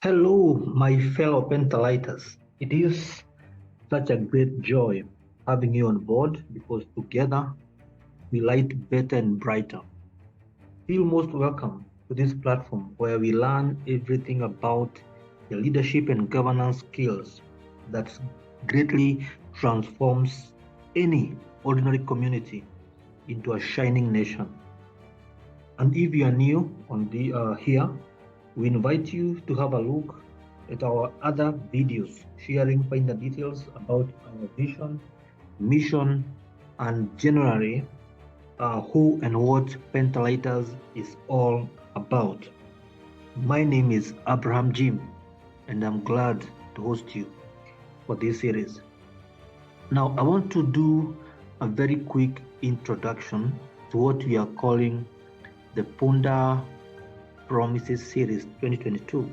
Hello, my fellow Penta Lighters. It is such a great joy having you on board because together we light better and brighter. Feel most welcome to this platform where we learn everything about the leadership and governance skills that greatly transforms any ordinary community into a shining nation. And if you are new on the here, we invite you to have a look at our other videos sharing finer details about our vision, mission, and generally who and what Penta Lighters is all about. My name is Abraham Jim, and I'm glad to host you for this series. Now, I want to do a very quick introduction to what we are calling the Punda Promises series 2022.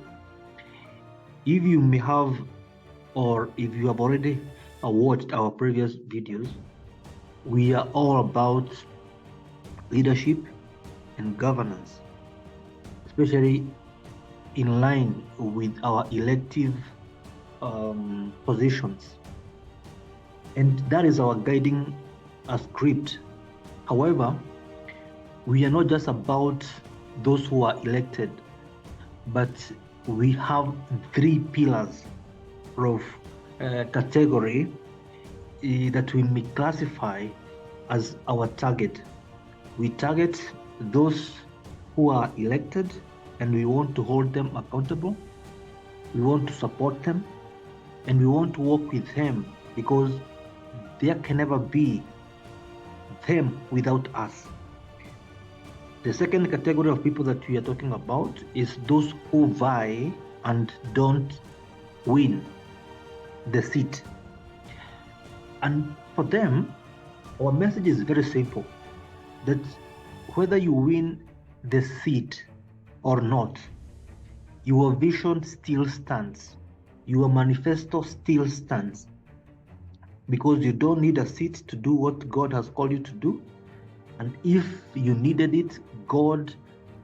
If you may have, or if you have already watched our previous videos, we are all about leadership and governance, especially in line with our elective positions. And that is our guiding script. However, we are not just about those who are elected, but we have three pillars of category that we may classify as our target. We target those who are elected and we want to hold them accountable. We want to support them and we want to work with them because there can never be them without us. The second category of people that we are talking about is those who vie and don't win the seat. And for them, our message is very simple, that whether you win the seat or not, your vision still stands, your manifesto still stands, because you don't need a seat to do what God has called you to do. And if you needed it, God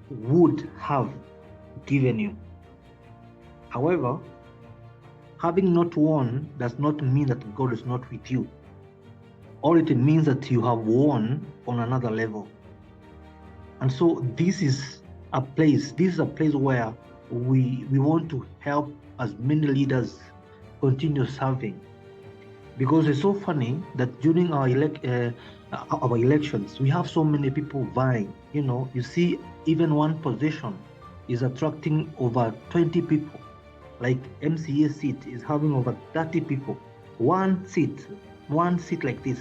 would have given you. However, having not won does not mean that God is not with you. All it means that you have won on another level. And so this is a place where we want to help as many leaders continue serving. Because it's so funny that during our elections, we have so many people vying. You see, even one position is attracting over 20 people. Like MCA seat is having over 30 people. One seat like this.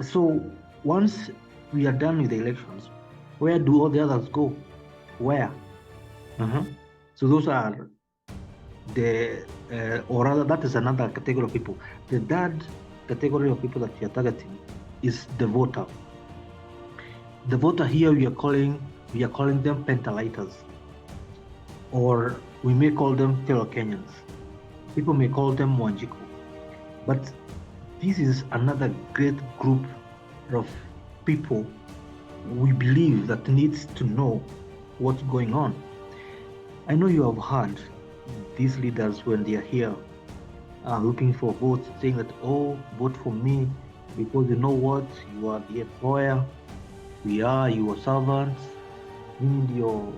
So once we are done with the elections, where do all the others go? Where? So those are or rather, that is another category of people. The third category of people that we are targeting is the voter. The voter here we are calling them Penta Lighters, or we may call them fellow Kenyans. People may call them Mwanjiko, but this is another great group of people we believe that needs to know what's going on. I know you have heard these leaders when they are here looking for votes, saying that, oh, vote for me because you know what, you are the employer, we are your servants, we need your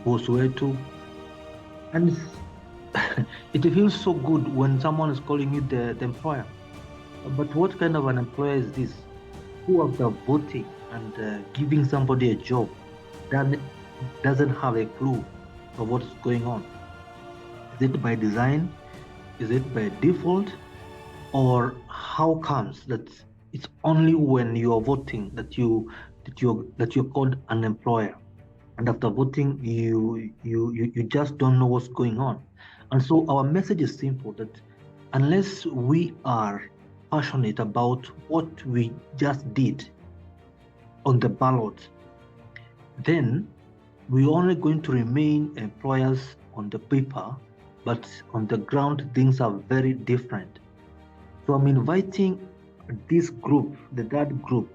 boss wetu. And it feels so good when someone is calling you the employer. But what kind of an employer is this? Who, after voting and giving somebody a job, then doesn't have a clue of what's going on? Is it by design? Is it by default? Or how comes that it's only when you are voting that you're called an employer, and after voting you just don't know what's going on? And so our message is simple, that unless we are passionate about what we just did on the ballot, then we're only going to remain employers on the paper, but on the ground things are very different. So I'm inviting this group, the third group,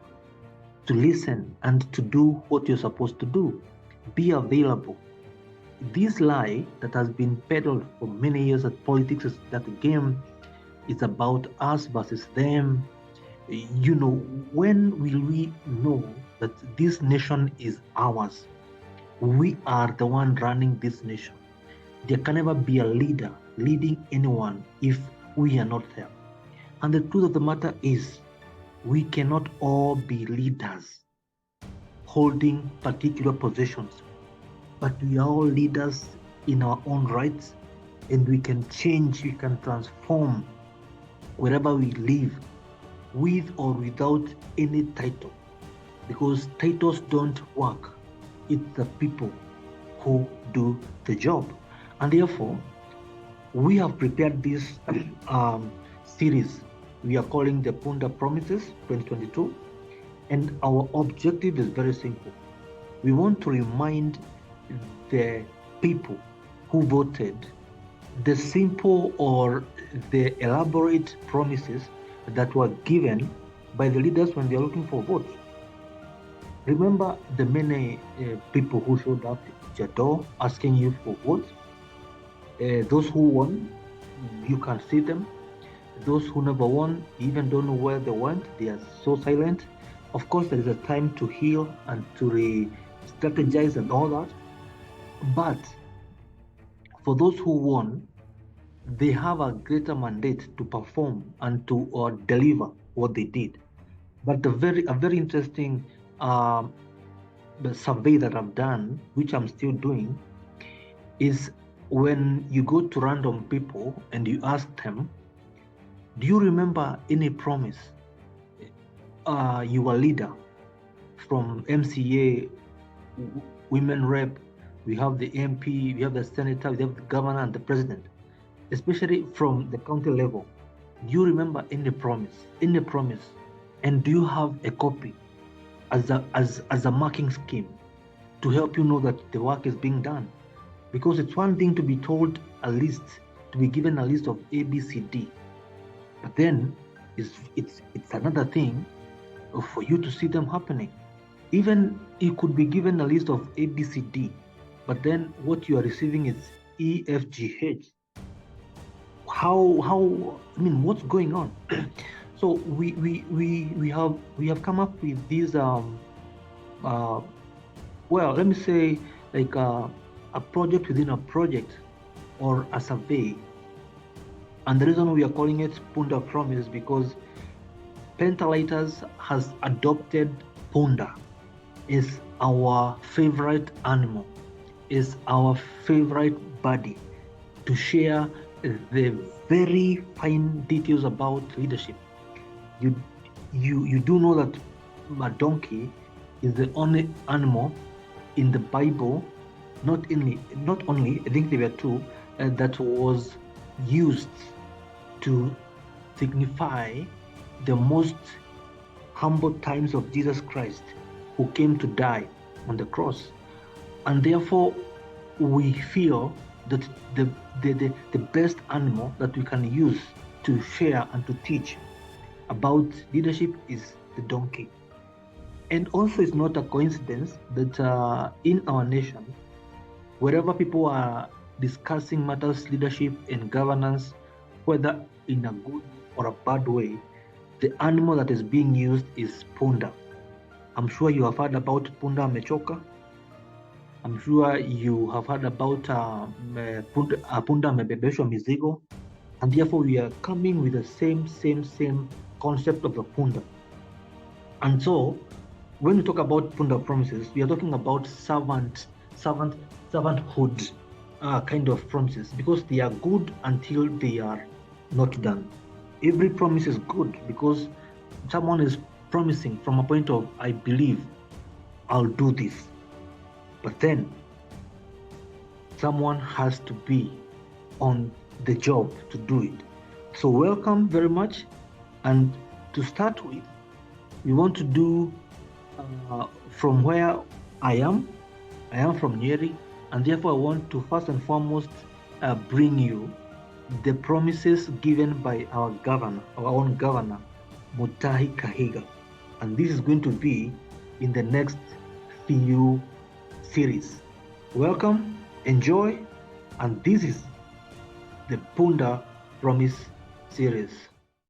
to listen and to do what you're supposed to do. Be available. this lie that has been peddled for many years that politics is that the game is about us versus them. When will we know that this nation is ours? We are the one running this nation. There can never be a leader leading anyone if we are not there. And the truth of the matter is, we cannot all be leaders holding particular positions, but we are all leaders in our own rights, and we can change, we can transform wherever we live, with or without any title, because titles don't work. It's the people who do the job. And therefore, we have prepared this series we are calling the Punda Promises 2022, and our objective is very simple. We want to remind the people who voted the simple or the elaborate promises that were given by the leaders when they are looking for votes. Remember the many people who showed up at your door asking you for votes. Those who won, you can see them. Those who never won, even don't know where they went. They are so silent. Of course, there is a time to heal and to re-strategize and all that. But for those who won, they have a greater mandate to perform and to deliver what they did. But a very interesting survey that I've done, which I'm still doing, is when you go to random people and you ask them, do you remember any promise you were leader from MCA, women rep, we have the MP, we have the senator, we have the governor and the president, especially from the county level. Do you remember any promise? Any promise? And do you have a copy as a marking scheme to help you know that the work is being done? Because it's one thing to be told a list, to be given a list of A, B, C, D, but then it's another thing for you to see them happening. Even you could be given a list of A, B, C, D, but then what you are receiving is E, F, G, H. How I mean, what's going on? So we have come up with these well, let me say, like a project within a project, or a survey. And the reason we are calling it Punda Promises because Penta Lighters has adopted Punda. Is our favorite animal, is our favorite buddy, to share the very fine details about leadership. You do know that a donkey is the only animal in the Bible, not only I think there were two that was used to signify the most humble times of Jesus Christ, who came to die on the cross. And therefore we feel that the best animal that we can use to share and to teach about leadership is the donkey. And also, it's not a coincidence that in our nation, wherever people are discussing matters leadership and governance, whether in a good or a bad way, the animal that is being used is Punda. I'm sure you have heard about Punda Mechoka. I'm sure you have heard about Punda Mebebeshwa Mizigo. And therefore we are coming with the same concept of the Punda. And so when we talk about Punda Promises, we are talking about servanthood kind of promises, because they are good until they are not done. Every promise is good because someone is promising from a point of, I believe I'll do this, but then someone has to be on the job to do it. So welcome very much. And to start with, we want to do from where I am from Nyeri, and therefore I want to first and foremost bring you the promises given by our own governor, Mutahi Kahiga. And this is going to be in the next few series. Welcome, Enjoy, and this is the Punda Promise series.